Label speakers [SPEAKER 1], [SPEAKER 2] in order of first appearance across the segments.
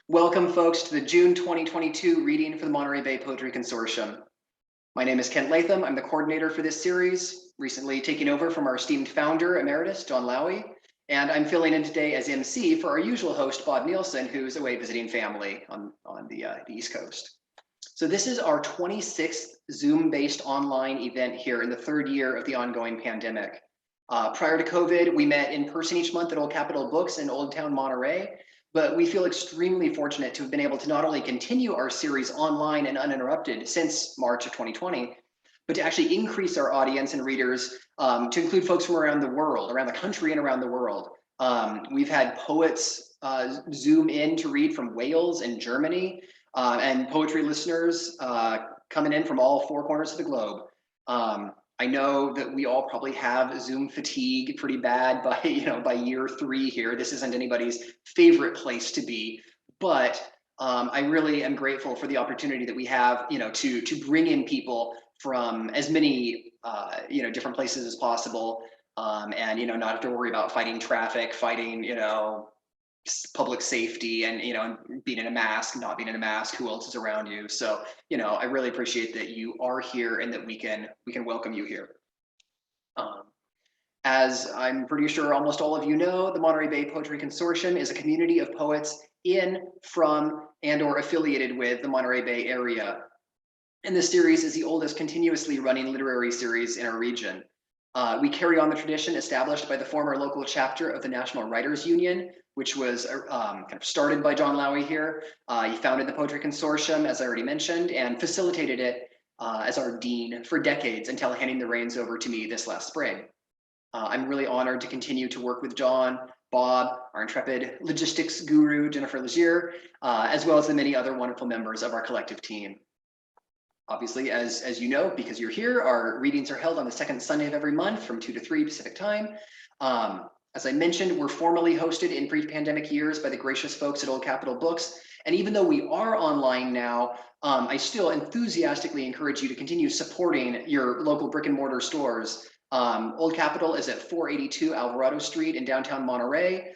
[SPEAKER 1] Welcome, folks, to the June 2022 reading for the Monterey Bay Poetry Consortium. My name is Kent Latham. I'm the coordinator for this series, recently taking over from our esteemed founder emeritus, John Lowy, and I'm filling in today as MC for our usual host, Bob Nielsen, who's away visiting family on the East Coast. So this is our 26th Zoom-based online event here in the third year of the ongoing pandemic. Prior to COVID, we met in person each month at Old Capitol Books in Old Town Monterey. But we feel extremely fortunate to have been able to not only continue our series online and uninterrupted since March of 2020, but to actually increase our audience and readers to include folks from around the world, around the country and around the world. We've had poets Zoom in to read from Wales and Germany, and poetry listeners coming in from all four corners of the globe. I know that we all probably have Zoom fatigue pretty bad by year 3 here. This isn't anybody's favorite place to be, but I really am grateful for the opportunity that we have, to bring in people from as many different places as possible, and not have to worry about fighting traffic, fighting public safety, and being in a mask, not being in a mask, who else is around you. So I really appreciate that you are here and that we can welcome you here. As I'm pretty sure almost all of you know, the Monterey Bay Poetry Consortium is a community of poets in, from, and or affiliated with the Monterey Bay area. And this series is the oldest continuously running literary series in our region. We carry on the tradition established by the former local chapter of the National Writers Union, which was kind of started by John Lowy here. He founded the Poetry Consortium, as I already mentioned, and facilitated it as our dean for decades until handing the reins over to me this last spring. I'm really honored to continue to work with John, Bob, our intrepid logistics guru, Jennifer Legier, as well as the many other wonderful members of our collective team. Obviously, as you know, because you're here, our readings are held on the second Sunday of every month from 2 to 3 Pacific time. As I mentioned, we're formally hosted in pre-pandemic years by the gracious folks at Old Capitol Books. And even though we are online now, I still enthusiastically encourage you to continue supporting your local brick and mortar stores. Old Capitol is at 482 Alvarado Street in downtown Monterey.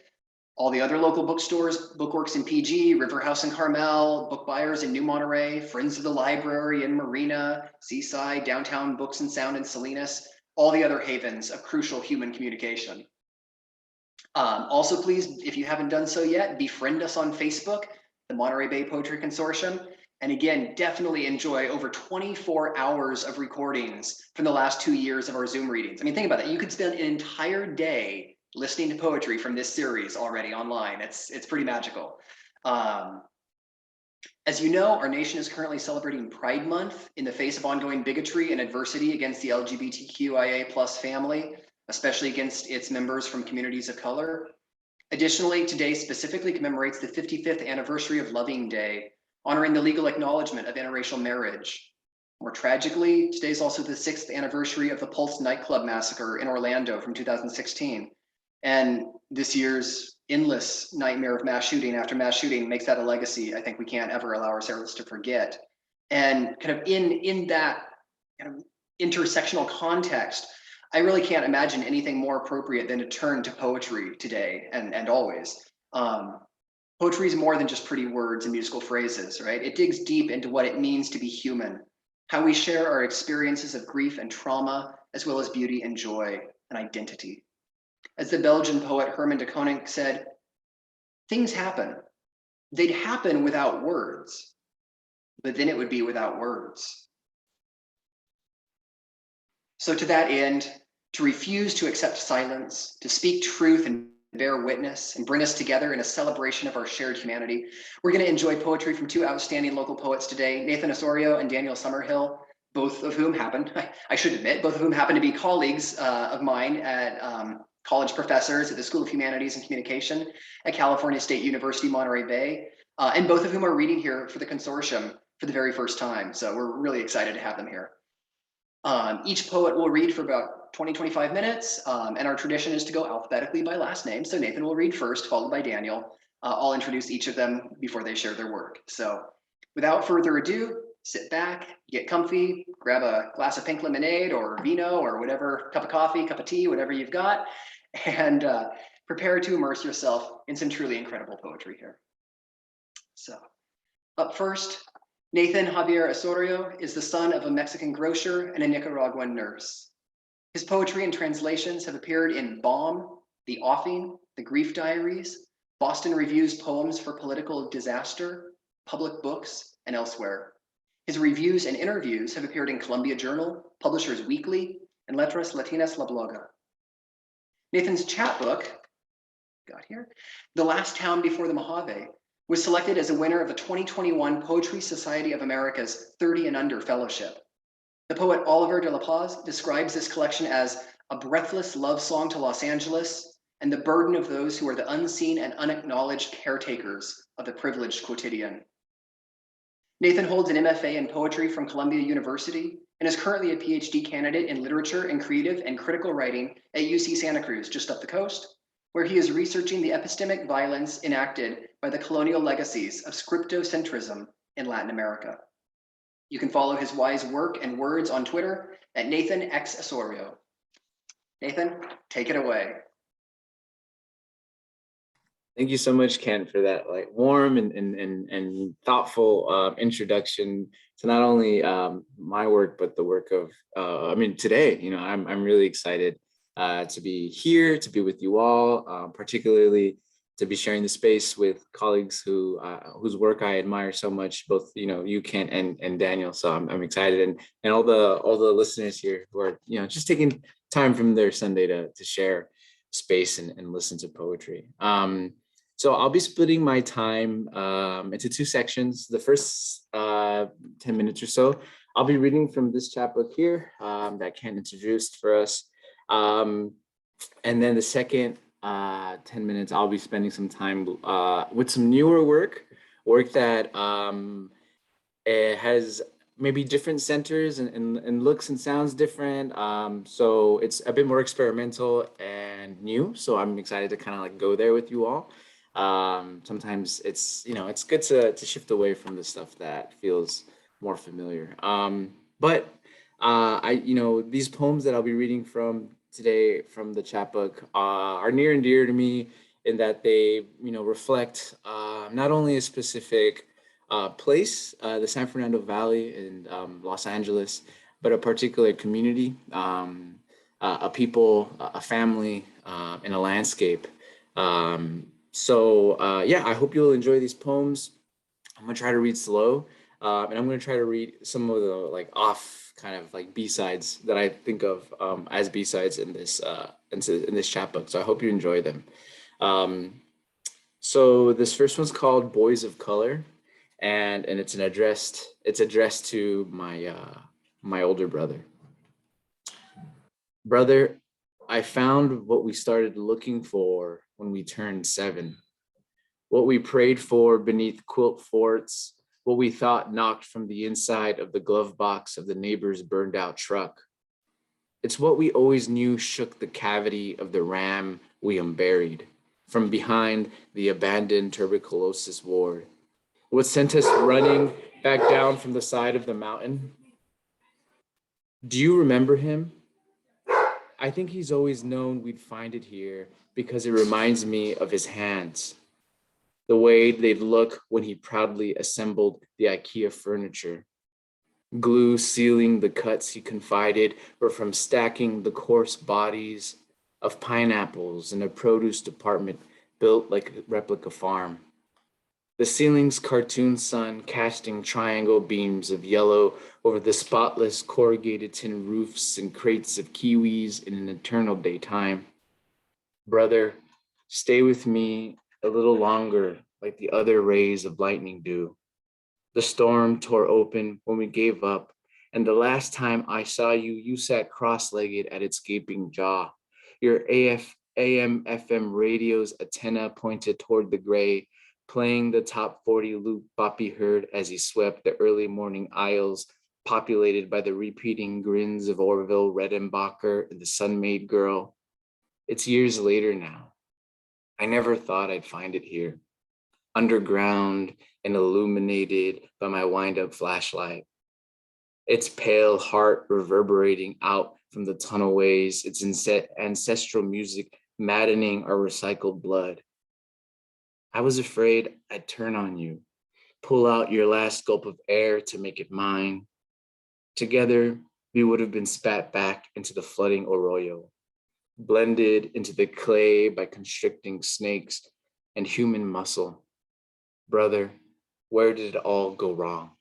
[SPEAKER 1] All the other local bookstores, Bookworks in PG, River House in Carmel, Book Buyers in New Monterey, Friends of the Library in Marina, Seaside, Downtown Books and Sound in Salinas, all the other havens of crucial human communication. Also, please, if you haven't done so yet, befriend us on Facebook, the Monterey Bay Poetry Consortium. And again, definitely enjoy over 24 hours of recordings from the last 2 years of our Zoom readings. I mean, think about that. You could spend an entire day listening to poetry from this series already online. It's pretty magical. As you know, our nation is currently celebrating Pride Month in the face of ongoing bigotry and adversity against the LGBTQIA+ family, especially against its members from communities of color. Additionally, today specifically commemorates the 55th anniversary of Loving Day, honoring the legal acknowledgement of interracial marriage. More tragically, today is also the 6th anniversary of the Pulse nightclub massacre in Orlando from 2016. And this year's endless nightmare of mass shooting after mass shooting makes that a legacy I think we can't ever allow ourselves to forget. And kind of in that kind of intersectional context, I really can't imagine anything more appropriate than to turn to poetry today and always. Poetry is more than just pretty words and musical phrases, right? It digs deep into what it means to be human, how we share our experiences of grief and trauma, as well as beauty and joy and identity. As the Belgian poet Herman de Koninck said, things happen. They'd happen without words, but then it would be without words. So to that end, to refuse to accept silence, to speak truth and bear witness and bring us together in a celebration of our shared humanity, we're going to enjoy poetry from 2 outstanding local poets today, Nathan Osorio and Daniel Summerhill, both of whom happen, I should admit, both of whom happen to be colleagues of mine at college professors at the School of Humanities and Communication at California State University, Monterey Bay, and both of whom are reading here for the consortium for the very first time. So we're really excited to have them here. Each poet will read for about 20-25 minutes, and our tradition is to go alphabetically by last name. So Nathan will read first, followed by Daniel. I'll introduce each of them before they share their work. So without further ado, sit back, get comfy, grab a glass of pink lemonade or vino or whatever, cup of coffee, cup of tea, whatever you've got, and prepare to immerse yourself in some truly incredible poetry here. So up first, Nathan Javier Osorio is the son of a Mexican grocer and a Nicaraguan nurse. His poetry and translations have appeared in Bomb, The Offing, The Grief Diaries, Boston Review's Poems for Political Disaster, Public Books, and elsewhere. His reviews and interviews have appeared in Columbia Journal, Publishers Weekly, and Letras Latinas La Bloga. Nathan's chapbook, got here, The Last Town Before the Mojave, was selected as a winner of the 2021 Poetry Society of America's 30 and Under Fellowship. The poet Oliver de la Paz describes this collection as a breathless love song to Los Angeles and the burden of those who are the unseen and unacknowledged caretakers of the privileged quotidian. Nathan holds an MFA in poetry from Columbia University and is currently a PhD candidate in literature and creative and critical writing at UC Santa Cruz, just up the coast, where he is researching the epistemic violence enacted by the colonial legacies of scriptocentrism in Latin America. You can follow his wise work and words on Twitter at Nathan X Osorio. Nathan, take it away.
[SPEAKER 2] Thank you so much, Ken, for that warm and thoughtful introduction to not only my work, but the work of, today, I'm really excited to be here, to be with you all, particularly to be sharing the space with colleagues whose work I admire so much, both you, Ken, and Daniel. So I'm excited, and all the listeners here who are just taking time from their Sunday to share space and listen to poetry. So I'll be splitting my time into two sections. The first 10 minutes or so, I'll be reading from this chapbook here that Ken introduced for us. And then the second 10 minutes, I'll be spending some time with some newer work that it has maybe different centers and looks and sounds different. So it's a bit more experimental and new. So I'm excited to kind of go there with you all. Sometimes it's good to shift away from the stuff that feels more familiar. But these poems that I'll be reading from today from the chapbook are near and dear to me in that they reflect not only a specific place, the San Fernando Valley in Los Angeles, but a particular community, a people, a family, and a landscape. I hope you'll enjoy these poems. I'm gonna try to read slow, and I'm gonna try to read some of the off kind of B-sides that I think of as B-sides in this chapbook. So I hope you enjoy them. So this first one's called Boys of Color, and it's addressed to my older brother. Brother, I found what we started looking for when we turned 7, what we prayed for beneath quilt forts, what we thought knocked from the inside of the glove box of the neighbor's burned out truck. It's what we always knew shook the cavity of the ram we unburied from behind the abandoned tuberculosis ward. What sent us running back down from the side of the mountain. Do you remember him? I think he's always known we'd find it here because it reminds me of his hands, the way they'd look when he proudly assembled the IKEA furniture. Glue sealing the cuts he confided were from stacking the coarse bodies of pineapples in a produce department built like a replica farm. The ceiling's cartoon sun casting triangle beams of yellow over the spotless corrugated tin roofs and crates of kiwis in an eternal daytime. Brother, stay with me a little longer like the other rays of lightning do. The storm tore open when we gave up, and the last time I saw you, you sat cross-legged at its gaping jaw. Your AM/FM radio's antenna pointed toward the gray, playing the top 40 loop Boppy heard as he swept the early morning aisles populated by the repeating grins of Orville Redenbacher and the Sun-Made Girl. It's years later now. I never thought I'd find it here, underground and illuminated by my wind-up flashlight. Its pale heart reverberating out from the tunnelways, its ancestral music maddening our recycled blood. I was afraid I'd turn on you, Pull out your last gulp of air to make it mine. Together, we would have been spat back into the flooding arroyo, blended into the clay by constricting snakes and human muscle. Brother, where did it all go wrong?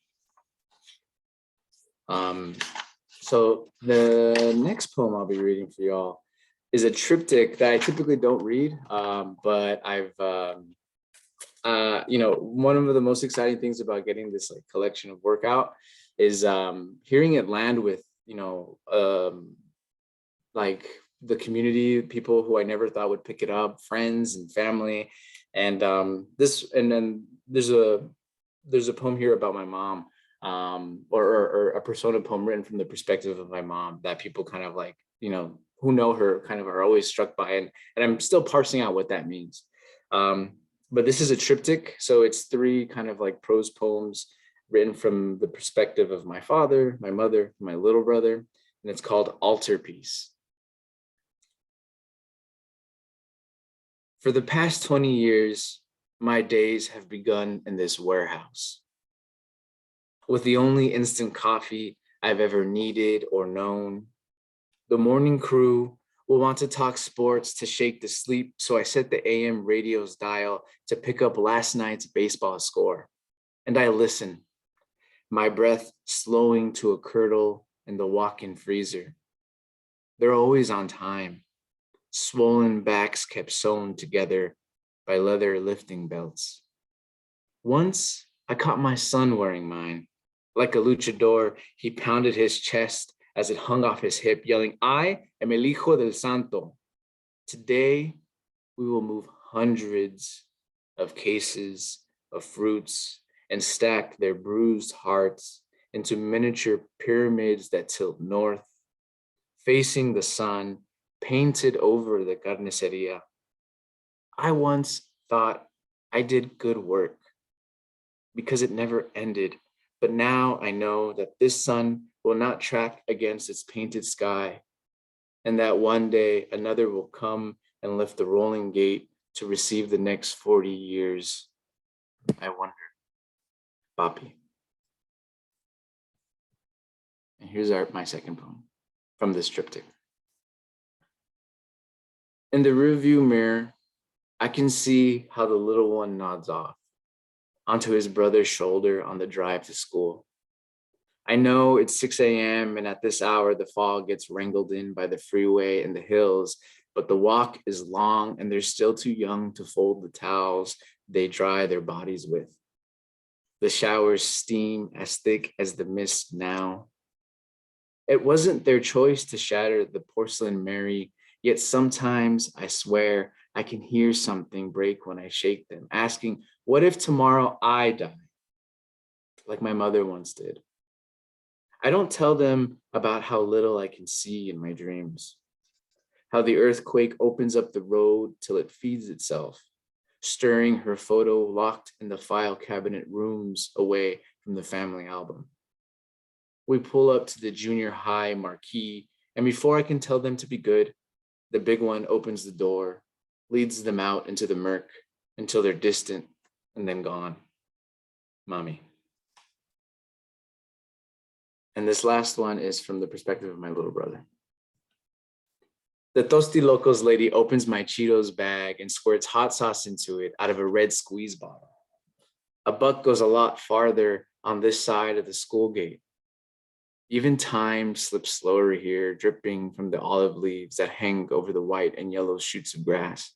[SPEAKER 2] So the next poem I'll be reading for y'all is a triptych that I typically don't read, but I've, one of the most exciting things about getting this like collection of work out is hearing it land with, like the community, people who I never thought would pick it up, friends and family. And then there's a poem here about my mom, or a persona poem written from the perspective of my mom that people kind of like, who know her kind of are always struck by, and I'm still parsing out what that means. But this is a triptych, so it's 3 kind of like prose poems written from the perspective of my father, my mother, my little brother, and it's called Altarpiece. For the past 20 years, my days have begun in this warehouse, with the only instant coffee I've ever needed or known. The morning crew will want to talk sports to shake the sleep, so I set the AM radio's dial to pick up last night's baseball score. And I listen, my breath slowing to a curdle in the walk-in freezer. They're always on time, swollen backs kept sewn together by leather lifting belts. Once I caught my son wearing mine. Like a luchador, he pounded his chest as it hung off his hip, yelling, "I am el hijo del santo." Today, we will move hundreds of cases of fruits and stack their bruised hearts into miniature pyramids that tilt north, facing the sun, painted over the carniceria. I once thought I did good work because it never ended. But now I know that this sun will not track against its painted sky, and that one day another will come and lift the rolling gate to receive the next 40 years. I wonder, Papi. And here's my second poem from this triptych. In the rearview mirror, I can see how the little one nods off onto his brother's shoulder on the drive to school. I know it's 6 a.m. and at this hour, the fog gets wrangled in by the freeway and the hills, but the walk is long and they're still too young to fold the towels they dry their bodies with. The showers steam as thick as the mist now. It wasn't their choice to shatter the porcelain Mary, yet sometimes I swear I can hear something break when I shake them, asking, what if tomorrow I die? Like my mother once did. I don't tell them about how little I can see in my dreams, how the earthquake opens up the road till it feeds itself, stirring her photo locked in the file cabinet rooms away from the family album. We pull up to the junior high marquee, and before I can tell them to be good, the big one opens the door, leads them out into the murk until they're distant and then gone. Mommy. And this last one is from the perspective of my little brother. The Tosti Locos lady opens my Cheetos bag and squirts hot sauce into it out of a red squeeze bottle. A buck goes a lot farther on this side of the school gate. Even time slips slower here, dripping from the olive leaves that hang over the white and yellow shoots of grass.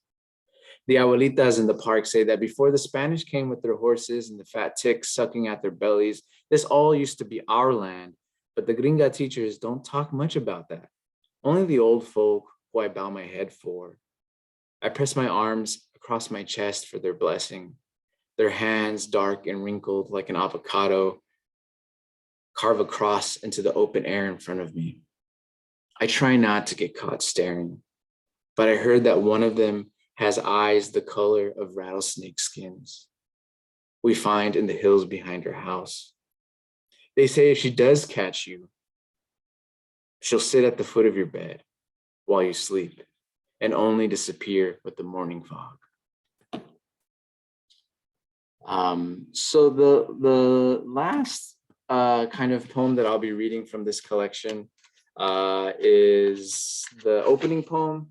[SPEAKER 2] The abuelitas in the park say that before the Spanish came with their horses and the fat ticks sucking at their bellies, this all used to be our land, but the gringa teachers don't talk much about that. Only the old folk who I bow my head for. I press my arms across my chest for their blessing. Their hands, dark and wrinkled like an avocado, carve a cross into the open air in front of me. I try not to get caught staring, but I heard that one of them has eyes the color of rattlesnake skins we find in the hills behind her house. They say if she does catch you, she'll sit at the foot of your bed while you sleep and only disappear with the morning fog. So the last kind of poem that I'll be reading from this collection is the opening poem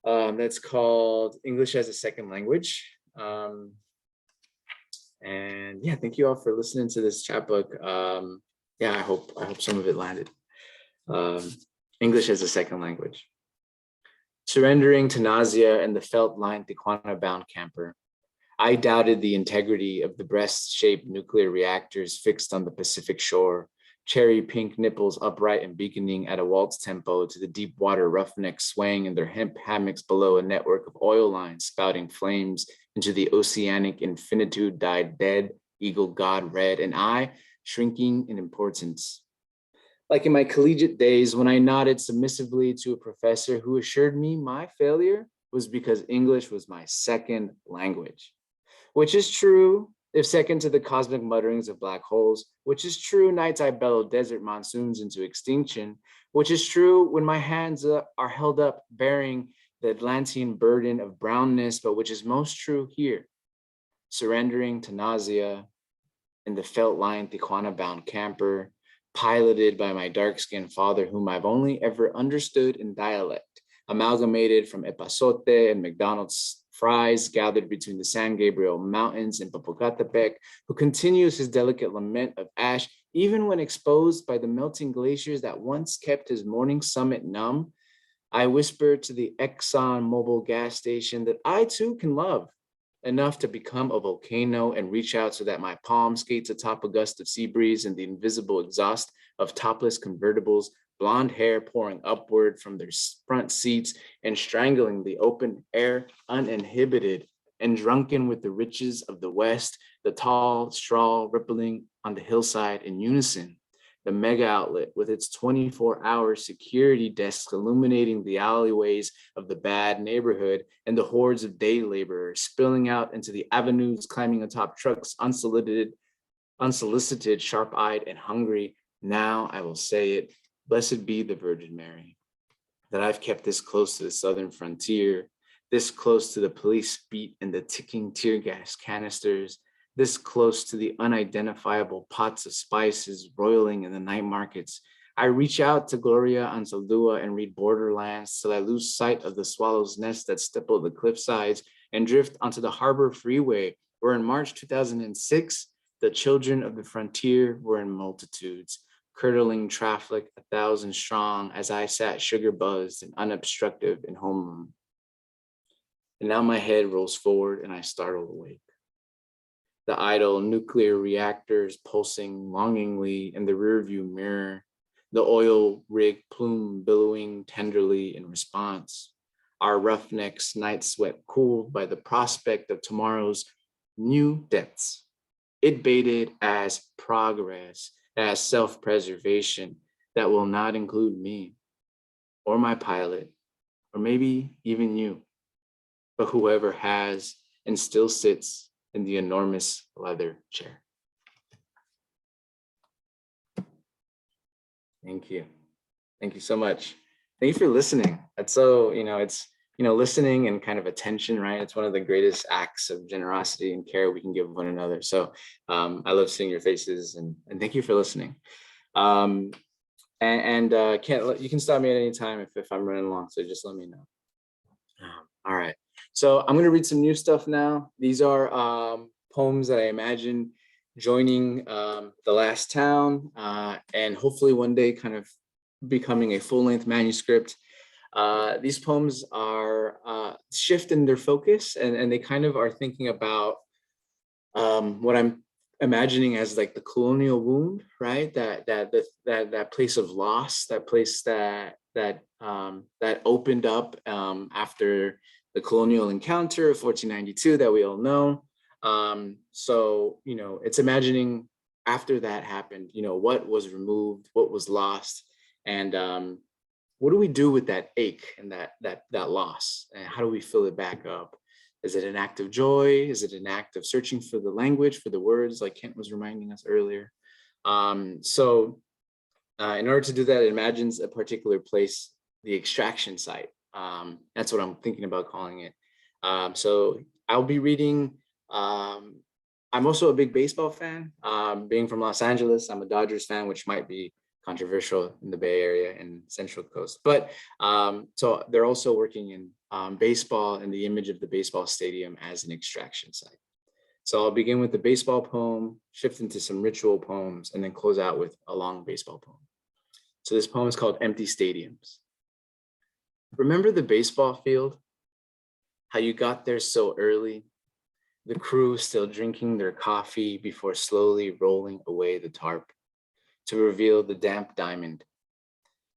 [SPEAKER 2] that's called English as a Second Language. And yeah, thank you all for listening to this chapbook. Yeah, I hope some of it landed. English as a Second Language. Surrendering to nausea and the felt-lined Tijuana-bound camper, I doubted the integrity of the breast-shaped nuclear reactors fixed on the Pacific shore, cherry pink nipples upright and beaconing at a waltz tempo to the deep water roughnecks swaying in their hemp hammocks below a network of oil lines spouting flames into the oceanic infinitude dyed dead, eagle god red, and I shrinking in importance. Like in my collegiate days when I nodded submissively to a professor who assured me my failure was because English was my second language. Which is true if second to the cosmic mutterings of black holes, which is true nights I bellow desert monsoons into extinction, which is true when my hands are held up bearing the Atlantean burden of brownness, but which is most true here, surrendering to nausea in the felt-lined Tijuana-bound camper, piloted by my dark-skinned father, whom I've only ever understood in dialect, amalgamated from epazote and McDonald's fries gathered between the San Gabriel Mountains and Popocatepec, who continues his delicate lament of ash, even when exposed by the melting glaciers that once kept his morning summit numb. I whispered to the Exxon Mobil gas station that I too can love, enough to become a volcano and reach out so that my palm skates atop a gust of sea breeze and the invisible exhaust of topless convertibles, blonde hair pouring upward from their front seats and strangling the open air uninhibited and drunken with the riches of the West, the tall straw rippling on the hillside in unison. The mega outlet with its 24-hour security desks illuminating the alleyways of the bad neighborhood and the hordes of day laborers spilling out into the avenues, climbing atop trucks, unsolicited, sharp-eyed, and hungry. Now I will say it, blessed be the Virgin Mary, that I've kept this close to the southern frontier, this close to the police beat and the ticking tear gas canisters, this close to the unidentifiable pots of spices roiling in the night markets. I reach out to Gloria Anzaldúa and read Borderlands till I lose sight of the swallow's nest that stipple the cliffsides and drift onto the Harbor Freeway, where in March 2006, the children of the frontier were in multitudes, curdling traffic 1,000 strong as I sat sugar buzzed and unobstructive in homeroom. And now my head rolls forward and I startle awake. The idle nuclear reactors pulsing longingly in the rearview mirror, the oil rig plume billowing tenderly in response, our roughnecks night sweat cooled by the prospect of tomorrow's new depths. It baited as progress, as self-preservation that will not include me or my pilot, or maybe even you, but whoever has and still sits in the enormous leather chair. Thank you. Thank you so much. Thank you for listening. That's so, it's, listening and kind of attention, right? It's one of the greatest acts of generosity and care we can give one another. So I love seeing your faces and thank you for listening. You can stop me at any time if I'm running long, so just let me know. All right. So I'm going to read some new stuff now. These are poems that I imagine joining The Last Town and hopefully one day kind of becoming a full-length manuscript. These poems are shift in their focus and they kind of are thinking about what I'm imagining as like the colonial wound, right? That place of loss, that place that opened up after the colonial encounter of 1492 that we all know. So, it's imagining after that happened, what was removed, what was lost, and what do we do with that ache and that loss? And how do we fill it back up? Is it an act of joy? Is it an act of searching for the language, for the words, like Kent was reminding us earlier? In order to do that, it imagines a particular place, the extraction site. That's what I'm thinking about calling it. So I'll be reading I'm also a big baseball fan. Being from Los Angeles, I'm a Dodgers fan, which might be controversial in the Bay Area and Central Coast. But so they're also working in baseball and the image of the baseball stadium as an extraction site. So I'll begin with the baseball poem, shift into some ritual poems, and then close out with a long baseball poem. So this poem is called Empty Stadiums. Remember the baseball field? How you got there so early? The crew still drinking their coffee before slowly rolling away the tarp to reveal the damp diamond.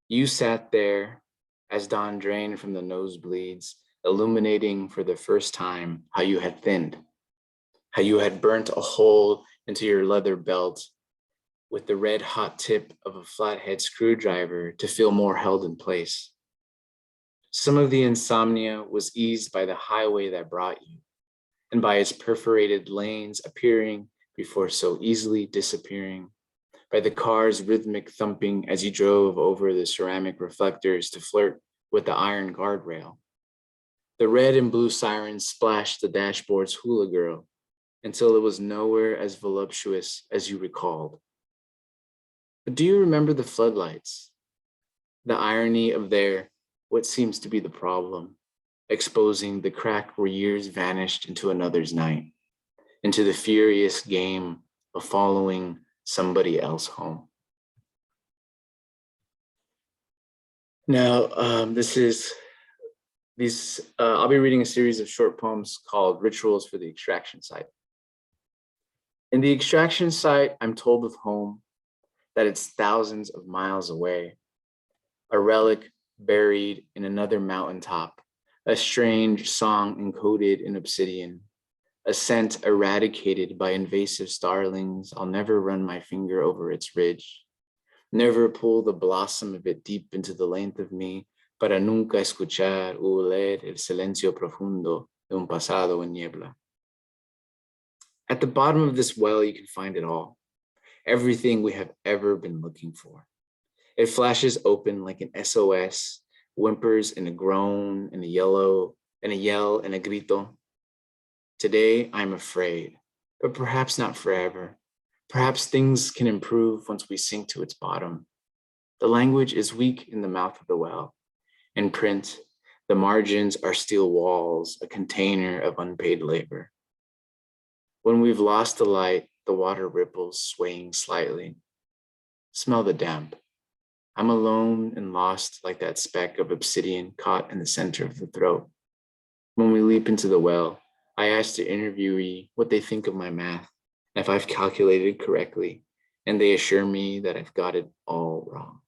[SPEAKER 2] You sat there as dawn drained from the nosebleeds, illuminating for the first time how you had thinned, how you had burnt a hole into your leather belt with the red hot tip of a flathead screwdriver to feel more held in place. Some of the insomnia was eased by the highway that brought you, and by its perforated lanes appearing before so easily disappearing, by the car's rhythmic thumping as you drove over the ceramic reflectors to flirt with the iron guardrail. The red and blue sirens splashed the dashboard's hula girl until it was nowhere as voluptuous as you recalled. But do you remember the floodlights? The irony of what seems to be the problem, exposing the crack where years vanished into another's night, into the furious game of following somebody else home. Now, I'll be reading a series of short poems called Rituals for the Extraction Site. In the extraction site, I'm told of home, that it's thousands of miles away, a relic buried in another mountaintop, a strange song encoded in obsidian, a scent eradicated by invasive starlings. I'll never run my finger over its ridge, never pull the blossom of it deep into the length of me, para nunca escuchar o oler el silencio profundo de un pasado en niebla. At the bottom of this well, you can find it all, everything we have ever been looking for. It flashes open like an SOS, whimpers and a groan and a yell and a grito. Today, I'm afraid, but perhaps not forever. Perhaps things can improve once we sink to its bottom. The language is weak in the mouth of the well. In print, the margins are steel walls, a container of unpaid labor. When we've lost the light, the water ripples, swaying slightly. Smell the damp. I'm alone and lost like that speck of obsidian caught in the center of the throat. When we leap into the well, I ask the interviewee what they think of my math, if I've calculated correctly, and they assure me that I've got it all wrong.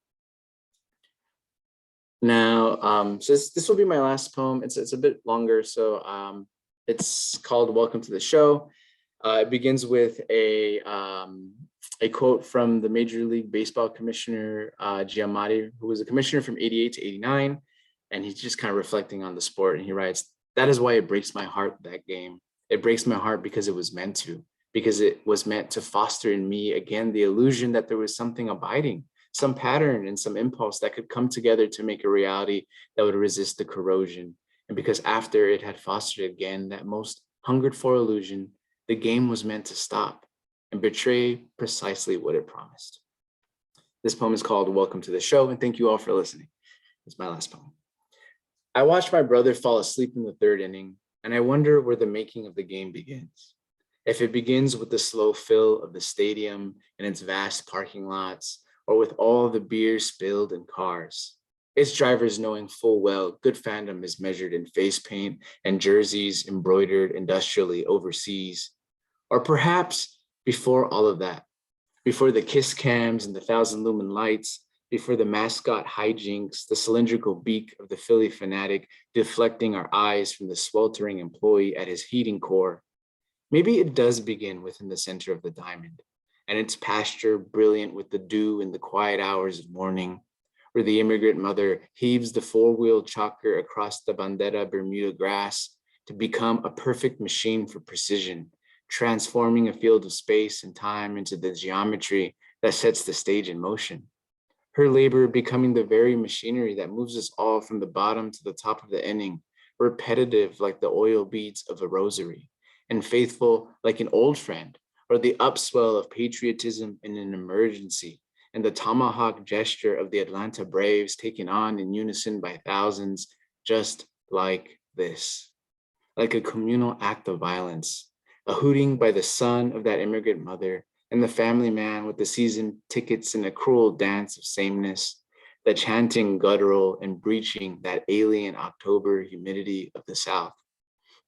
[SPEAKER 2] Now, so this will be my last poem. It's a bit longer, so it's called Welcome to the Show. It begins with a quote from the Major League Baseball commissioner, Giamatti, who was a commissioner from 88 to 89. And he's just kind of reflecting on the sport. And he writes, "That is why it breaks my heart, that game. It breaks my heart because it was meant to, because it was meant to foster in me, again, the illusion that there was something abiding, some pattern and some impulse that could come together to make a reality that would resist the corrosion. And because after it had fostered again that most hungered for illusion, the game was meant to stop and betray precisely what it promised." This poem is called Welcome to the Show, and thank you all for listening. It's my last poem. I watched my brother fall asleep in the third inning, and I wonder where the making of the game begins. If it begins with the slow fill of the stadium and its vast parking lots, or with all the beer spilled in cars. Its drivers knowing full well good fandom is measured in face paint and jerseys embroidered industrially overseas. Or perhaps before all of that, before the kiss cams and the 1,000 lumen lights, before the mascot hijinks, the cylindrical beak of the Philly fanatic deflecting our eyes from the sweltering employee at his heating core. Maybe it does begin within the center of the diamond, and its pasture brilliant with the dew in the quiet hours of morning, where the immigrant mother heaves the four-wheeled chalker across the Bandera Bermuda grass to become a perfect machine for precision, transforming a field of space and time into the geometry that sets the stage in motion. Her labor becoming the very machinery that moves us all from the bottom to the top of the inning, repetitive like the oil beads of a rosary, and faithful like an old friend, or the upswell of patriotism in an emergency, and the tomahawk gesture of the Atlanta Braves taken on in unison by thousands, just like this, like a communal act of violence, a hooting by the son of that immigrant mother and the family man with the season tickets in a cruel dance of sameness, the chanting guttural and breaching that alien October humidity of the South,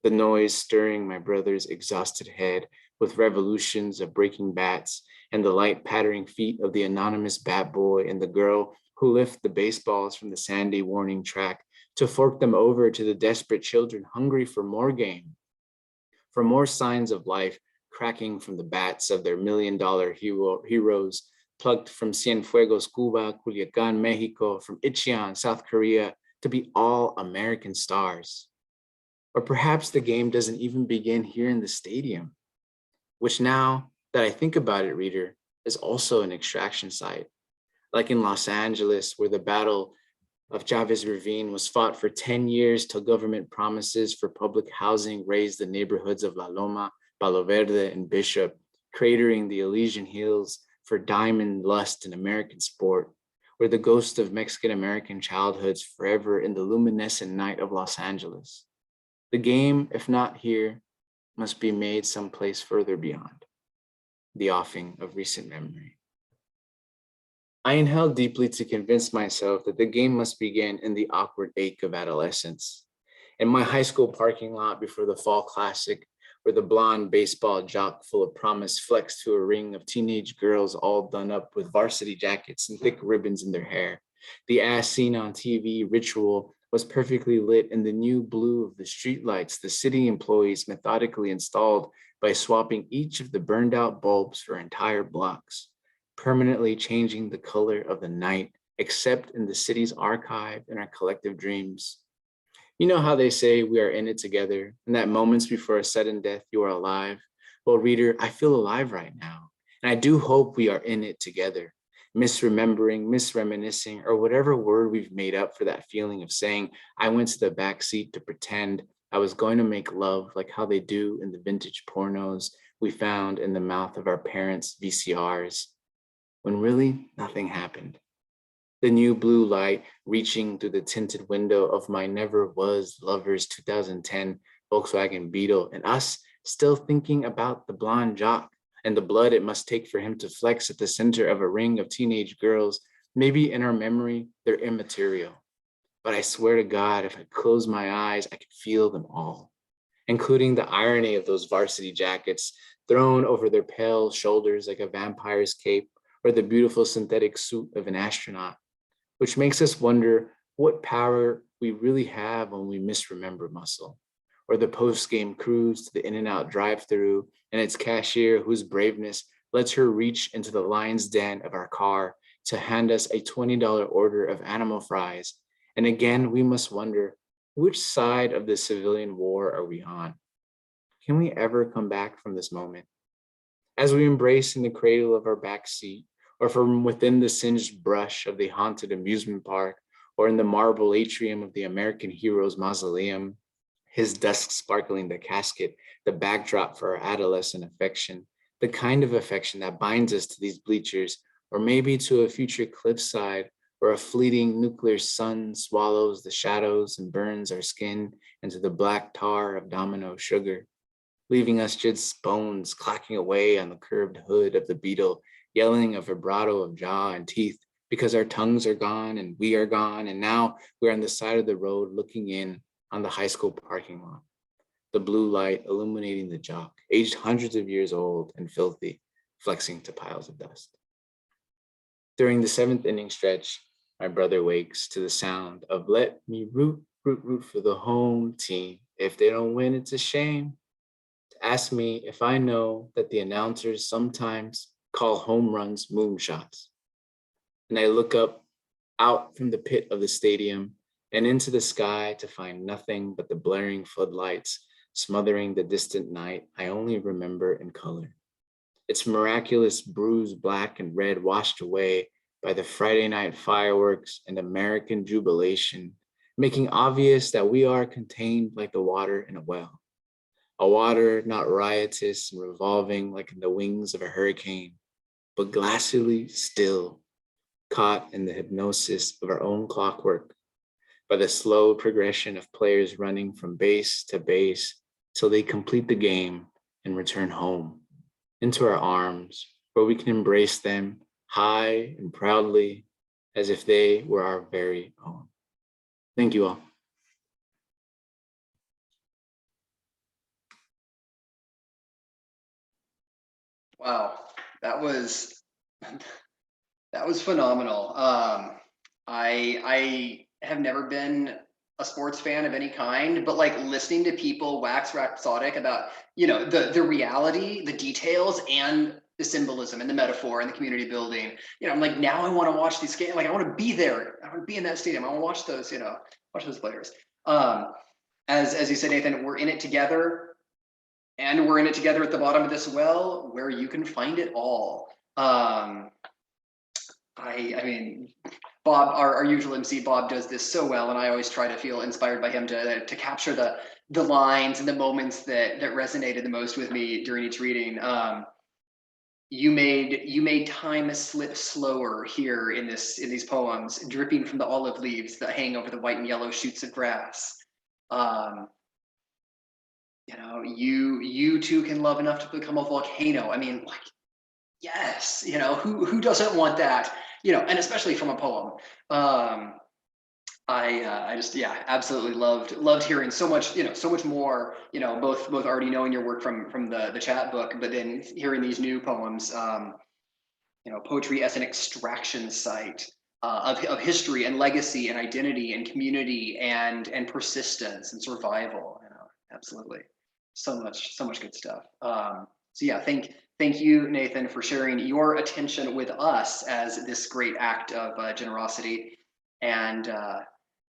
[SPEAKER 2] the noise stirring my brother's exhausted head with revolutions of breaking bats and the light pattering feet of the anonymous bat boy and the girl who lift the baseballs from the sandy warning track to fork them over to the desperate children hungry for more game, for more signs of life cracking from the bats of their $1 million heroes plucked from Cienfuegos, Cuba, Culiacan, Mexico, from Icheon, South Korea, to be all American stars. Or perhaps the game doesn't even begin here in the stadium, which now that I think about it, reader, is also an extraction site. Like in Los Angeles, where the Battle of Chavez Ravine was fought for 10 years till government promises for public housing raised the neighborhoods of La Loma, Palo Verde, and Bishop, cratering the Elysian Hills for diamond lust and American sport, where the ghost of Mexican-American childhoods forever in the luminescent night of Los Angeles. The game, if not here, must be made someplace further beyond, the offing of recent memory. I inhaled deeply to convince myself that the game must begin in the awkward ache of adolescence. In my high school parking lot before the fall classic, where the blonde baseball jock full of promise flexed to a ring of teenage girls all done up with varsity jackets and thick ribbons in their hair, the as seen on TV ritual was perfectly lit in the new blue of the streetlights the city employees methodically installed by swapping each of the burned out bulbs for entire blocks, permanently changing the color of the night, except in the city's archive and our collective dreams. You know how they say we are in it together, and that moments before a sudden death, you are alive? Well, reader, I feel alive right now, and I do hope we are in it together, misremembering, misreminiscing, or whatever word we've made up for that feeling of saying, I went to the back seat to pretend I was going to make love like how they do in the vintage pornos we found in the mouth of our parents' VCRs, when really nothing happened. The new blue light reaching through the tinted window of my never was lover's 2010 Volkswagen Beetle, and us still thinking about the blonde jock and the blood it must take for him to flex at the center of a ring of teenage girls. Maybe in our memory, they're immaterial. But I swear to God, if I close my eyes, I could feel them all, including the irony of those varsity jackets thrown over their pale shoulders like a vampire's cape, or the beautiful synthetic suit of an astronaut, which makes us wonder what power we really have when we misremember muscle, or the post-game cruise to the In-N-Out drive-through and its cashier whose braveness lets her reach into the lion's den of our car to hand us a $20 order of animal fries. And again, we must wonder, which side of the civilian war are we on? Can we ever come back from this moment? As we embrace in the cradle of our back seat, or from within the singed brush of the haunted amusement park, or in the marble atrium of the American hero's mausoleum, his dusk sparkling the casket, the backdrop for our adolescent affection, the kind of affection that binds us to these bleachers, or maybe to a future cliffside where a fleeting nuclear sun swallows the shadows and burns our skin into the black tar of domino sugar, leaving us just bones clacking away on the curved hood of the Beetle, yelling a vibrato of jaw and teeth because our tongues are gone and we are gone, and now we're on the side of the road looking in on the high school parking lot, the blue light illuminating the jock, aged hundreds of years old and filthy, flexing to piles of dust. During the 7th inning stretch, my brother wakes to the sound of "Let me root, root, root for the home team. If they don't win, it's a shame." To ask me if I know that the announcers sometimes call home runs moonshots. And I look up out from the pit of the stadium and into the sky to find nothing but the blaring floodlights smothering the distant night I only remember in color. Its miraculous bruised black and red washed away by the Friday night fireworks and American jubilation, making obvious that we are contained like the water in a well. a water not riotous and revolving like in the wings of a hurricane, but glacially still, caught in the hypnosis of our own clockwork, by the slow progression of players running from base to base till they complete the game and return home, into our arms, where we can embrace them high and proudly as if they were our very own. Thank you all.
[SPEAKER 1] Wow, that was phenomenal. I have never been a sports fan of any kind, but like listening to people wax rhapsodic about, you know, the reality, the details, and the symbolism and the metaphor and the community building. You know, I'm like, now I want to watch these games. Like, I want to be there. I want to be in that stadium. I want to watch those, you know, watch those players. As you said, Nathan, we're in it together. And we're in it together at the bottom of this well, where you can find it all. I mean, Bob, our usual MC, Bob does this so well, and I always try to feel inspired by him to capture the lines and the moments that resonated the most with me during each reading. You made time slip slower here in these poems, dripping from the olive leaves that hang over the white and yellow shoots of grass. You know, you too can love enough to become a volcano. I mean, like, yes, you know, who doesn't want that? You know, and especially from a poem. I just, yeah, absolutely loved hearing so much, you know, so much more, you know, both already knowing your work from the chat book, but then hearing these new poems, you know, poetry as an extraction site of history and legacy and identity and community and persistence and survival. You know, absolutely, so much good stuff. So yeah, thank you, Nathan, for sharing your attention with us as this great act of generosity.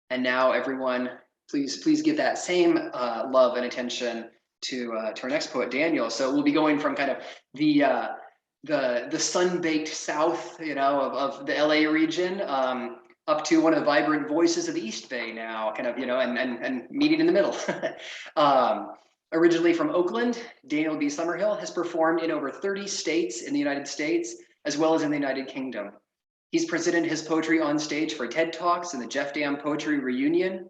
[SPEAKER 1] And now, everyone, please give that same love and attention to our next poet, Daniel. So we'll be going from kind of the sun-baked south, you know, of the LA region, up to one of the vibrant voices of the East Bay now, kind of, you know, and meeting in the middle. Originally from Oakland, Daniel B. Summerhill has performed in over 30 states in the United States, as well as in the United Kingdom. He's presented his poetry on stage for TED Talks and the Jeff Dam Poetry Reunion.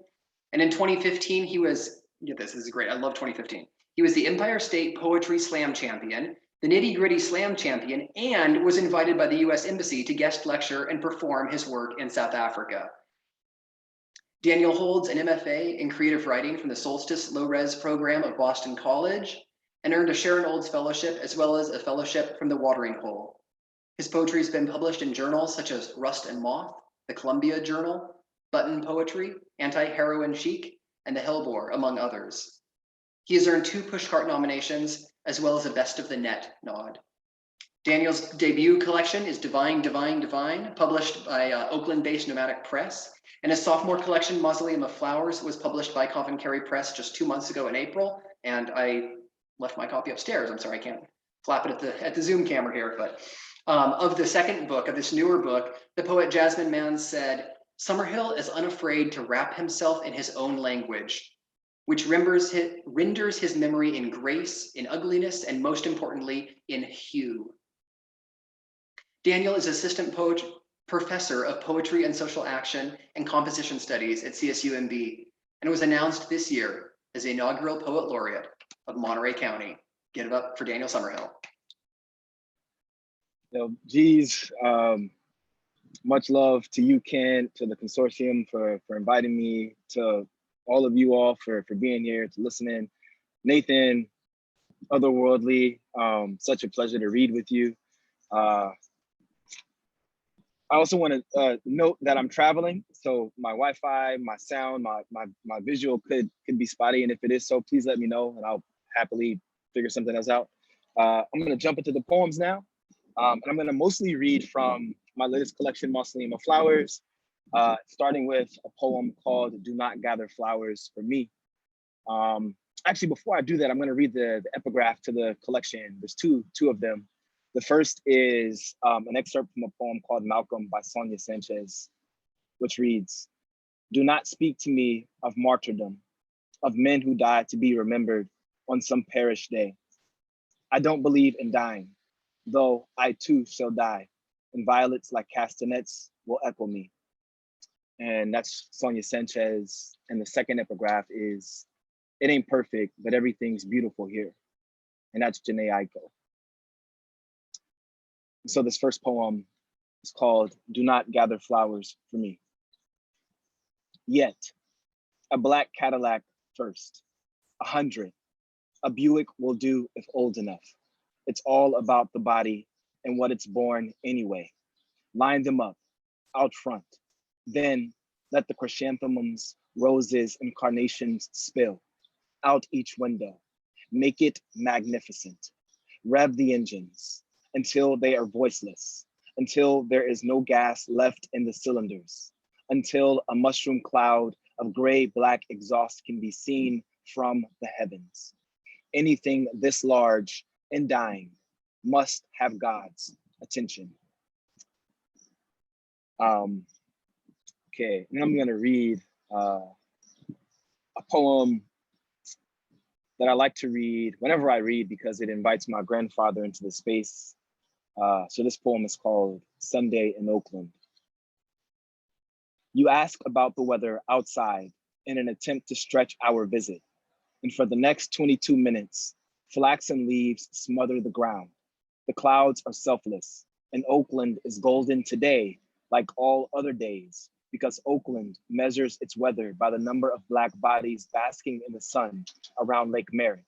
[SPEAKER 1] And in 2015, he was, get this is great, I love 2015. He was the Empire State Poetry Slam Champion, the Nitty Gritty Slam Champion, and was invited by the US Embassy to guest lecture and perform his work in South Africa. Daniel holds an MFA in creative writing from the Solstice Low Res program of Boston College and earned a Sharon Olds fellowship, as well as a fellowship from the Watering Hole. His poetry has been published in journals such as Rust and Moth, the Columbia Journal, Button Poetry, Anti-Heroin Chic, and the Hellebore, among others. He has earned 2 Pushcart nominations, as well as a Best of the Net nod. Daniel's debut collection is Divine, Divine, Divine, published by Oakland-based Nomadic Press, and his sophomore collection, Mausoleum of Flowers, was published by CavanKerry Press just 2 months ago in April, and I left my copy upstairs. I'm sorry, I can't flap it at the Zoom camera here, but of the second book, of this newer book, the poet Jasmine Mann said, Summerhill is unafraid to wrap himself in his own language, which renders his memory in grace, in ugliness, and most importantly, in hue. Daniel is assistant professor of poetry and social action and composition studies at CSUMB, and was announced this year as the inaugural poet laureate of Monterey County. Give it up for Daniel Summerhill.
[SPEAKER 3] Yo, geez, much love to you, Kent, to the Consortium for inviting me, to all of you all for being here, to listening. Nathan, otherworldly, such a pleasure to read with you. I also want to note that I'm traveling, so my Wi-Fi, my sound, my visual could be spotty, and if it is so, please let me know, and I'll happily figure something else out. I'm going to jump into the poems now, and I'm going to mostly read from my latest collection, Mausoleum of Flowers, starting with a poem called "Do Not Gather Flowers for Me." Actually, before I do that, I'm going to read the epigraph to the collection. There's two of them. The first is an excerpt from a poem called Malcolm by Sonia Sanchez, which reads, "Do not speak to me of martyrdom, of men who died to be remembered, on some perished day. I don't believe in dying, though I too shall die, and violets like castanets will echo me. And that's Sonia Sanchez. And the second epigraph is, it ain't perfect, but everything's beautiful here. And that's Janae Aiko. So this first poem is called Do Not Gather Flowers for Me. Yet, a black Cadillac first, 100, a Buick will do if old enough. It's all about the body and what it's born anyway. Line them up, out front. Then let the chrysanthemums, roses, and carnations spill out each window. Make it magnificent. Rev the engines until they are voiceless, until there is no gas left in the cylinders, until a mushroom cloud of gray-black exhaust can be seen from the heavens. Anything this large and dying must have God's attention. Okay, and I'm gonna read a poem that I like to read whenever I read because it invites my grandfather into the space. So this poem is called Sunday in Oakland. You ask about the weather outside in an attempt to stretch our visit. And for the next 22 minutes, flaxen leaves smother the ground. The clouds are selfless, and Oakland is golden today, like all other days, because Oakland measures its weather by the number of Black bodies basking in the sun around Lake Merritt.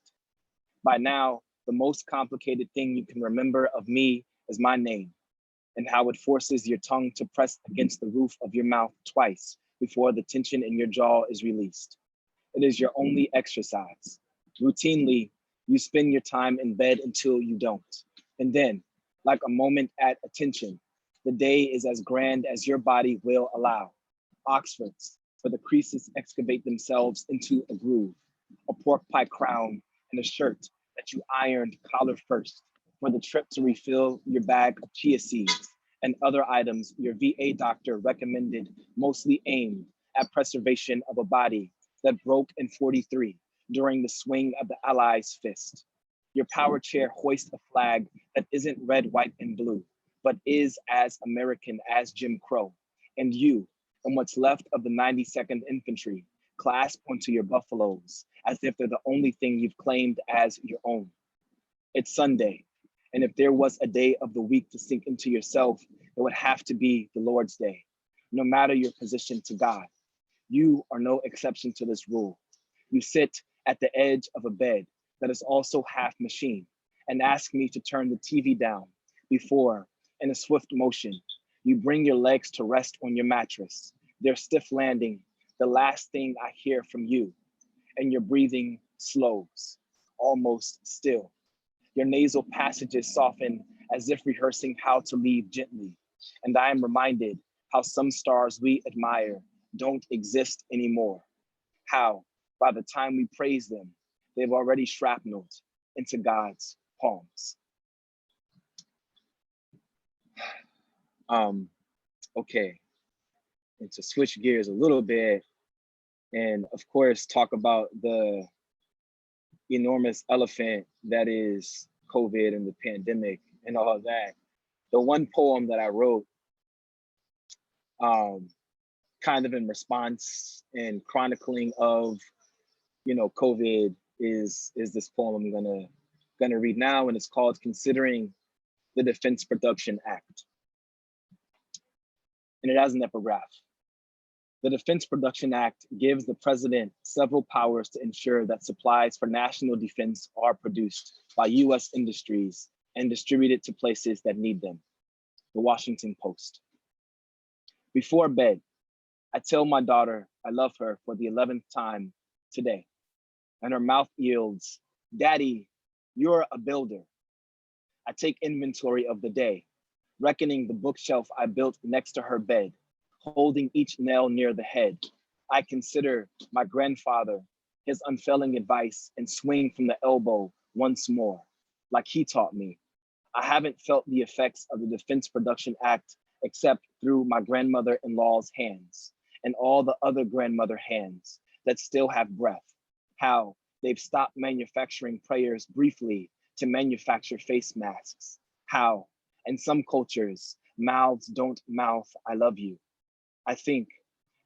[SPEAKER 3] By now, the most complicated thing you can remember of me is my name, and how it forces your tongue to press against the roof of your mouth twice before the tension in your jaw is released. It is your only exercise. Routinely, you spend your time in bed until you don't. And then, like a moment at attention, the day is as grand as your body will allow. Oxfords, where the creases excavate themselves into a groove, a pork pie crown, and a shirt that you ironed collar first, for the trip to refill your bag of chia seeds and other items your VA doctor recommended, mostly aimed at preservation of a body that broke in 43 during the swing of the Allies' fist. Your power chair hoists a flag that isn't red, white, and blue, but is as American as Jim Crow. And you, and what's left of the 92nd Infantry, clasp onto your buffaloes as if they're the only thing you've claimed as your own. It's Sunday, and if there was a day of the week to sink into yourself, it would have to be the Lord's Day, no matter your position to God. You are no exception to this rule. You sit at the edge of a bed that is also half machine and ask me to turn the TV down before, in a swift motion, you bring your legs to rest on your mattress, their stiff landing, the last thing I hear from you, and your breathing slows, almost still. Your nasal passages soften as if rehearsing how to leave gently. And I am reminded how some stars we admire don't exist anymore. How, by the time we praise them, they've already shrapneled into God's palms. Okay, and to switch gears a little bit, and of course, talk about the enormous elephant that is COVID and the pandemic and all of that. The one poem that I wrote, kind of in response and chronicling of, COVID is this poem I'm gonna read now, and it's called Considering the Defense Production Act. And it has an epigraph. The Defense Production Act gives the president several powers to ensure that supplies for national defense are produced by US industries and distributed to places that need them. The Washington Post. Before bed, I tell my daughter I love her for the 11th time today. And her mouth yields, "Daddy, you're a builder." I take inventory of the day, reckoning the bookshelf I built next to her bed, holding each nail near the head. I consider my grandfather, his unfailing advice, and swing from the elbow once more, like he taught me. I haven't felt the effects of the Defense Production Act except through my grandmother-in-law's hands and all the other grandmother hands that still have breath. How, They've stopped manufacturing prayers briefly to manufacture face masks. How? In some cultures, mouths don't mouth, I love you. I think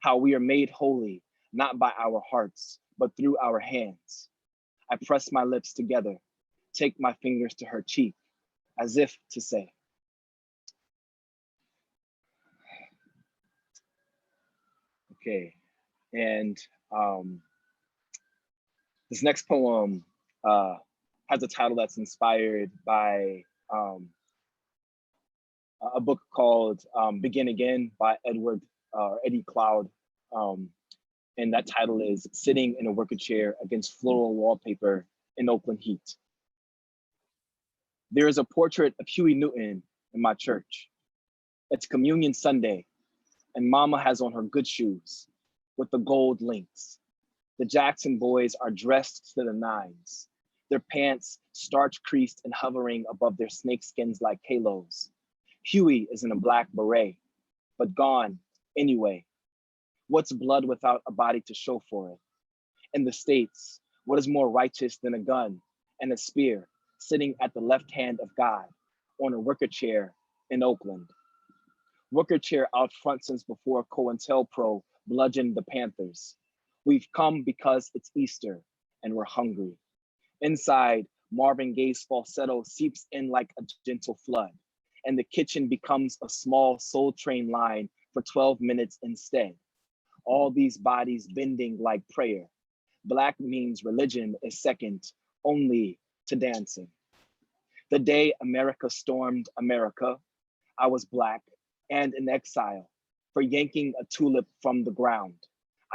[SPEAKER 3] how we are made holy, not by our hearts, but through our hands. I press my lips together, take my fingers to her cheek, as if to say, okay. And this next poem has a title that's inspired by a book called Begin Again by Eddie Cloud. And that title is Sitting in a Wicker Chair Against Floral Wallpaper in Oakland Heat. There is a portrait of Huey Newton in my church. It's Communion Sunday, and Mama has on her good shoes with the gold links. The Jackson boys are dressed to the nines, their pants starch creased and hovering above their snakeskins like halos. Huey is in a black beret, but gone anyway. What's blood without a body to show for it? In the States, what is more righteous than a gun and a spear sitting at the left hand of God on a wicker chair in Oakland? Wicker chair out front since before COINTELPRO bludgeoned the Panthers. We've come because it's Easter and we're hungry. Inside, Marvin Gaye's falsetto seeps in like a gentle flood, and the kitchen becomes a small Soul Train line for 12 minutes instead. All these bodies bending like prayer. Black means religion is second only to dancing. The day America stormed America, I was Black and in exile for yanking a tulip from the ground.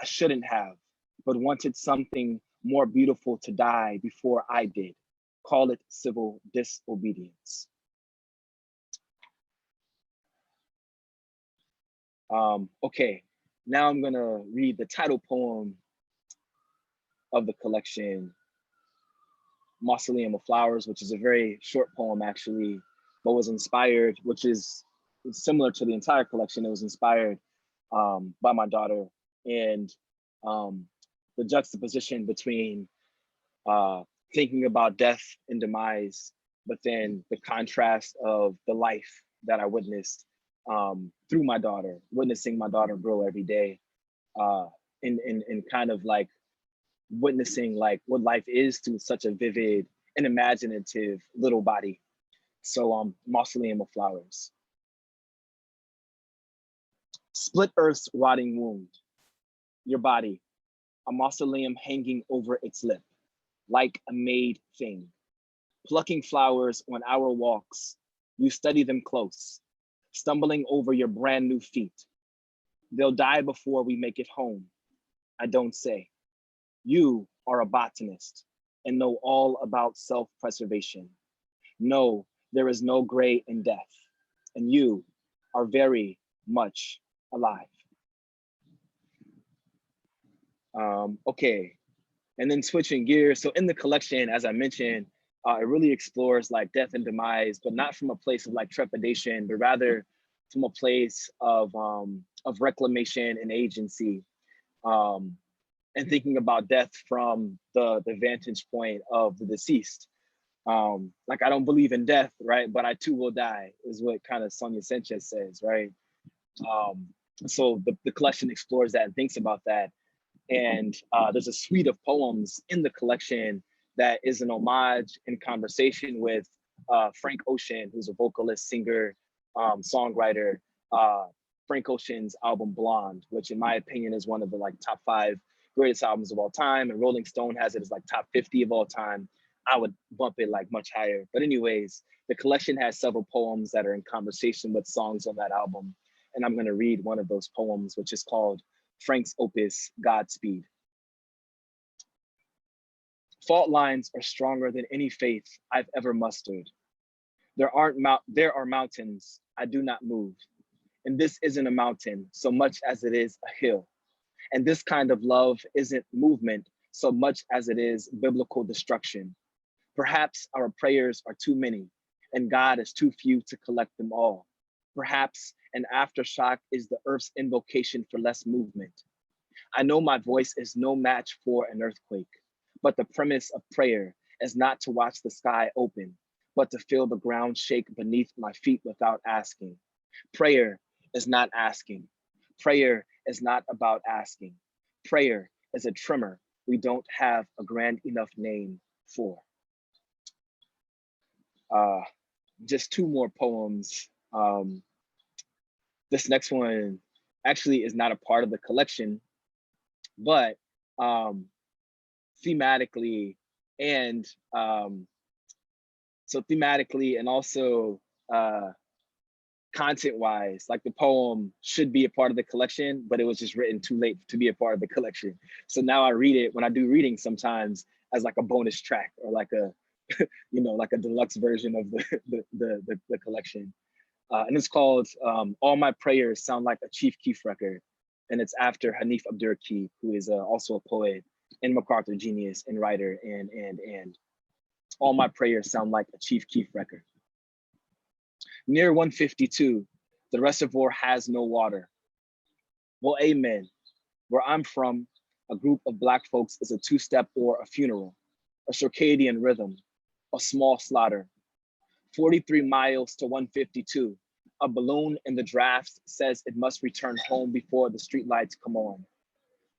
[SPEAKER 3] I shouldn't have, but wanted something more beautiful to die before I did. Call it civil disobedience. Okay, now I'm gonna read the title poem of the collection, Mausoleum of Flowers, which is a very short poem actually, but was inspired, which is similar to the entire collection. It was inspired by my daughter, and the juxtaposition between thinking about death and demise, but then the contrast of the life that I witnessed through my daughter, witnessing my daughter grow every day, in kind of like witnessing like what life is to such a vivid and imaginative little body. So Mausoleum of Flowers. Split Earth's rotting wound, your body, a mausoleum hanging over its lip, like a made thing. Plucking flowers on our walks, you study them close, stumbling over your brand new feet. They'll die before we make it home, I don't say. You are a botanist and know all about self-preservation. No, there is no gray in death, and you are very much alive. Okay, and then switching gears. So in the collection, as I mentioned, it really explores like death and demise, but not from a place of like trepidation, but rather from a place of reclamation and agency, and thinking about death from the vantage point of the deceased. Like I don't believe in death, right? But I too will die, is what kind of Sonia Sanchez says, right? So the collection explores that and thinks about that. And there's a suite of poems in the collection that is an homage and conversation with Frank Ocean, who's a vocalist, singer, songwriter. Frank Ocean's album Blonde, which in my opinion is one of the like top 5 greatest albums of all time, and Rolling Stone has it as like top 50 of all time. I would bump it like much higher. But anyways, the collection has several poems that are in conversation with songs on that album. And I'm gonna read one of those poems, which is called Frank's opus, Godspeed. Fault lines are stronger than any faith I've ever mustered. There are mountains I do not move. And this isn't a mountain so much as it is a hill. And this kind of love isn't movement so much as it is biblical destruction. Perhaps our prayers are too many and God is too few to collect them all. Perhaps an aftershock is the earth's invocation for less movement. I know my voice is no match for an earthquake, But the premise of prayer is not to watch the sky open, but to feel the ground shake beneath my feet without asking. Prayer is not asking. Prayer is not about asking. Prayer is a tremor we don't have a grand enough name for. Just two more poems. This next one actually is not a part of the collection, but thematically and also content-wise, like the poem should be a part of the collection, but it was just written too late to be a part of the collection. So now I read it when I do readings sometimes as like a bonus track or like a, like a deluxe version of the collection. And it's called All My Prayers Sound Like a Chief Keef record. And it's after Hanif Abdurraqib, who is also a poet and MacArthur genius and writer, and All My Prayers Sound Like a Chief Keef record. Near 152, the reservoir has no water. Well, amen. Where I'm from, a group of Black folks is a two-step or a funeral, a circadian rhythm, a small slaughter. 43 miles to 152, a balloon in the drafts says it must return home before the streetlights come on.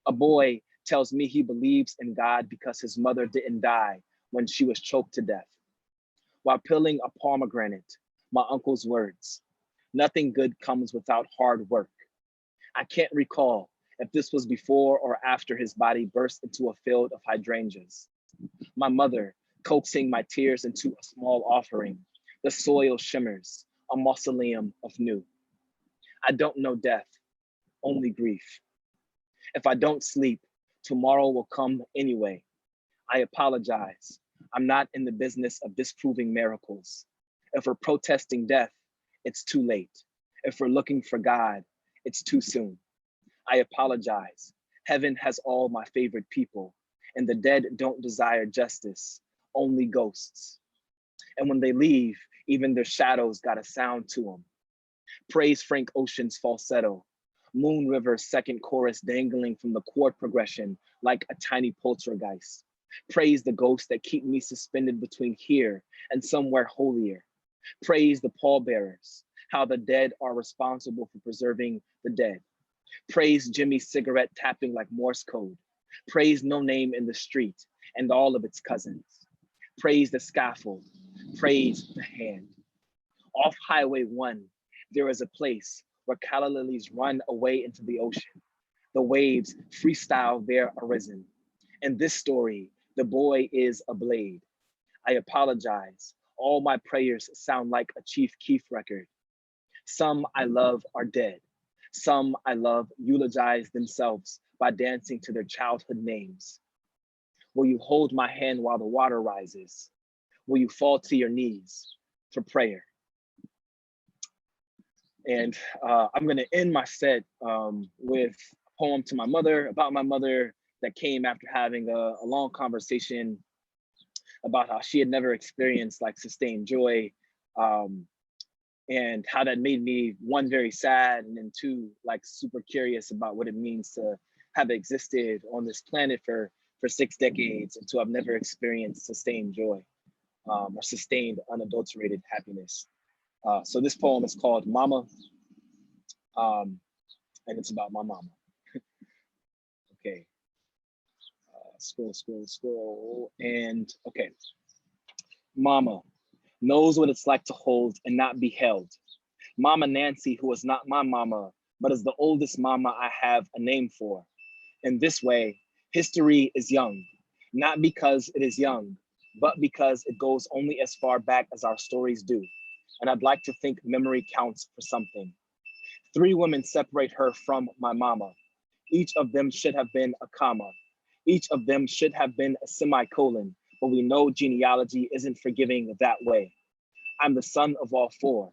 [SPEAKER 3] A boy tells me he believes in God because his mother didn't die when she was choked to death. While peeling a pomegranate, my uncle's words, nothing good comes without hard work. I can't recall if this was before or after his body burst into a field of hydrangeas. My mother coaxing my tears into a small offering. The soil shimmers, a mausoleum of new. I don't know death, only grief. If I don't sleep, tomorrow will come anyway. I apologize. I'm not in the business of disproving miracles. If we're protesting death, it's too late. If we're looking for God, it's too soon. I apologize. Heaven has all my favorite people, and the dead don't desire justice, only ghosts. And when they leave, even their shadows got a sound to them. Praise Frank Ocean's falsetto, Moon River's second chorus dangling from the chord progression like a tiny poltergeist. Praise the ghosts that keep me suspended between here and somewhere holier. Praise the pallbearers, how the dead are responsible for preserving the dead. Praise Jimmy's cigarette tapping like Morse code. Praise No Name in the Street and all of its cousins. Praise the scaffold, praise the hand. Off Highway 1, there is a place where calla lilies run away into the ocean. The waves freestyle their arisen. In this story, the boy is a blade. I apologize. All my prayers sound like a Chief Keef record. Some I love are dead. Some I love eulogize themselves by dancing to their childhood names. Will you hold my hand while the water rises? Will you fall to your knees for prayer? And I'm gonna end my set with a poem to my mother, about my mother, that came after having a long conversation about how she had never experienced like sustained joy, and how that made me, one, very sad, and then two, like super curious about what it means to have existed on this planet for 6 decades and to have never experienced sustained joy or sustained unadulterated happiness. So this poem is called Mama, and it's about my mama. Okay, scroll, and okay. Mama knows what it's like to hold and not be held. Mama Nancy, who is not my mama, but is the oldest mama I have a name for. In this way, history is young, not because it is young, but because it goes only as far back as our stories do. And I'd like to think memory counts for something. 3 women separate her from my mama. Each of them should have been a comma. Each of them should have been a semicolon, but we know genealogy isn't forgiving that way. I'm the son of all 4,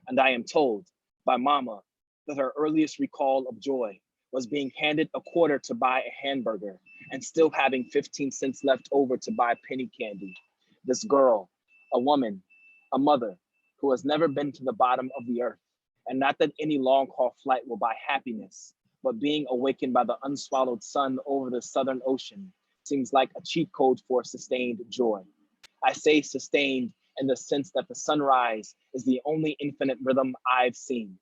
[SPEAKER 3] and I am told by mama that her earliest recall of joy was being handed a quarter to buy a hamburger and still having 15 cents left over to buy penny candy. This girl, a woman, a mother, who has never been to the bottom of the earth, and not that any long haul flight will buy happiness, but being awakened by the unswallowed sun over the Southern Ocean, seems like a cheat code for sustained joy. I say sustained in the sense that the sunrise is the only infinite rhythm I've seen.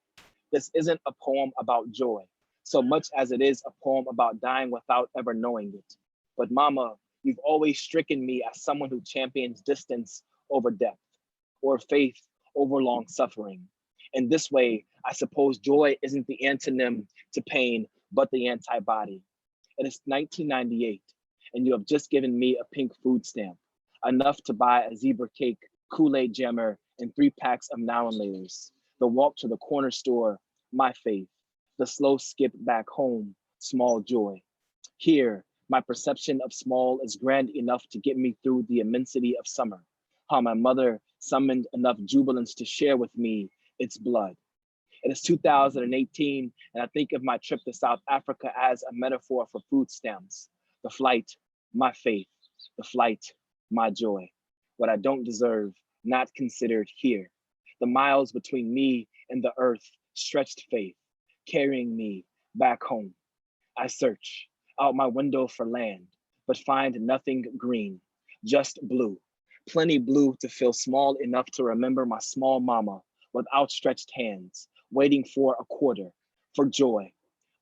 [SPEAKER 3] This isn't a poem about joy, so much as it is a poem about dying without ever knowing it. But mama, you've always stricken me as someone who champions distance over depth, or faith over long suffering. In this way, I suppose joy isn't the antonym to pain, but the antibody. It is 1998, and you have just given me a pink food stamp, enough to buy a zebra cake, Kool-Aid jammer, and 3 packs of Now and Laters. The walk to the corner store, my faith. The slow skip back home, small joy. Here, my perception of small is grand enough to get me through the immensity of summer. How my mother summoned enough jubilance to share with me its blood. It is 2018, and I think of my trip to South Africa as a metaphor for food stamps. The flight, my faith. The flight, my joy. What I don't deserve, not considered here. The miles between me and the earth, stretched faith, carrying me back home. I search out my window for land, but find nothing green, just blue. Plenty blue to feel small enough to remember my small mama with outstretched hands, waiting for a quarter, for joy,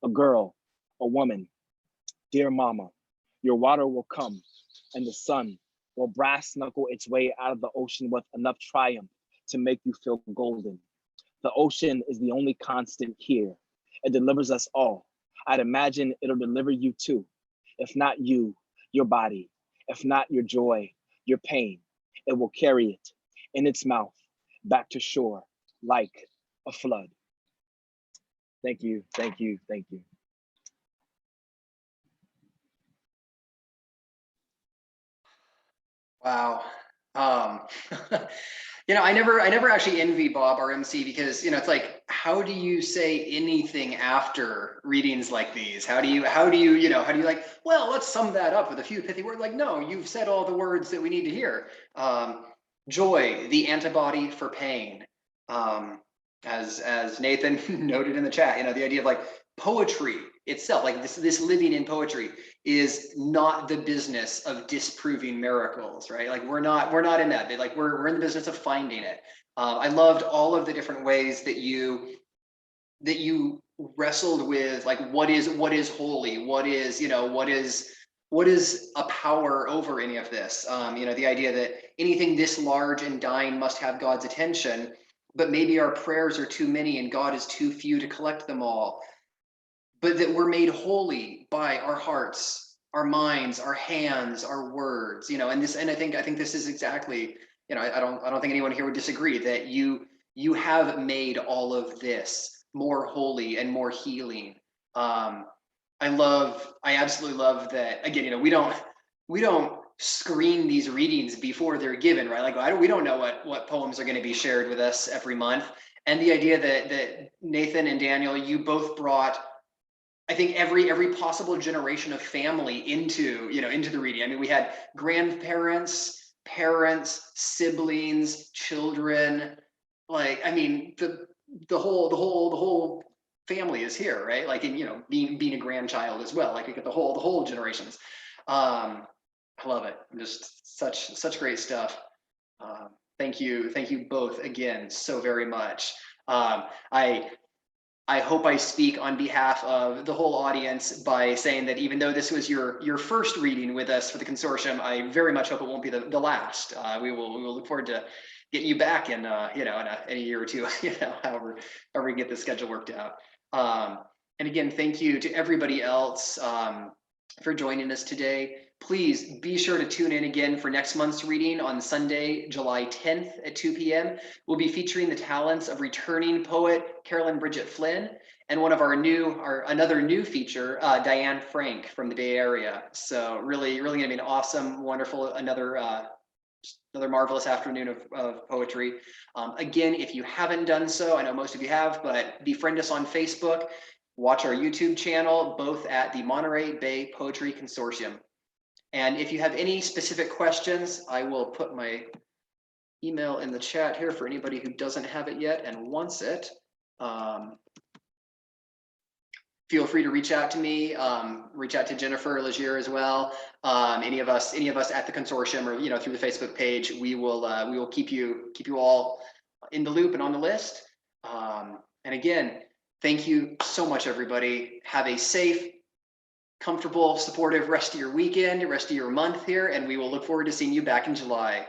[SPEAKER 3] a girl, a woman. Dear mama, your water will come, and the sun will brass knuckle its way out of the ocean with enough triumph to make you feel golden. The ocean is the only constant here. It delivers us all. I'd imagine it'll deliver you too. If not you, your body. If not your joy, your pain. It will carry it in its mouth back to shore like a flood. Thank you, thank you, thank you.
[SPEAKER 1] Wow. Um, I never actually envy Bob, our MC, because, it's like, how do you say anything after readings like these? How do you like, well, let's sum that up with a few pithy words? Like, no, you've said all the words that we need to hear. Joy, the antibody for pain. As Nathan noted in the chat, the idea of like poetry itself, like this living in poetry is not the business of disproving miracles, right? Like we're not in that bit. Like we're in the business of finding it. I loved all of the different ways that you wrestled with, like, what is holy, what is a power over any of this. The idea that anything this large and dying must have God's attention, but maybe our prayers are too many and God is too few to collect them all. But that we're made holy by our hearts, our minds, our hands, our words, and I think this is exactly, I don't think anyone here would disagree that you have made all of this more holy and more healing. I absolutely love that. Again, we don't screen these readings before they're given, right? Like we don't know what poems are going to be shared with us every month. And the idea that Nathan and Daniel, you both brought, I think, every possible generation of family into the reading. I mean, we had grandparents, parents, siblings, children. Like, I mean, the whole family is here, right? Like, in being a grandchild as well. Like, you get the whole generations. I love it. Just such great stuff. Thank you both again so very much. I hope I speak on behalf of the whole audience by saying that even though this was your first reading with us for the consortium, I very much hope it won't be the last. We will look forward to getting you back in in a year or two, however we get the schedule worked out. And again, thank you to everybody else for joining us today. Please be sure to tune in again for next month's reading on Sunday, July 10th at 2 p.m. We'll be featuring the talents of returning poet Carolyn Bridget Flynn and one of another new feature, Diane Frank from the Bay Area. So really gonna be an awesome, wonderful, another marvelous afternoon of poetry. Again, if you haven't done so, I know most of you have, but befriend us on Facebook, watch our YouTube channel, both at the Monterey Bay Poetry Consortium. And if you have any specific questions, I will put my email in the chat here for anybody who doesn't have it yet and wants it. feel free to reach out to me, reach out to Jennifer Legier as well. Any of us at the consortium, or through the Facebook page, we will keep you all in the loop and on the list. And again, thank you so much, everybody. Have a safe, comfortable, supportive rest of your weekend, rest of your month here, and we will look forward to seeing you back in July.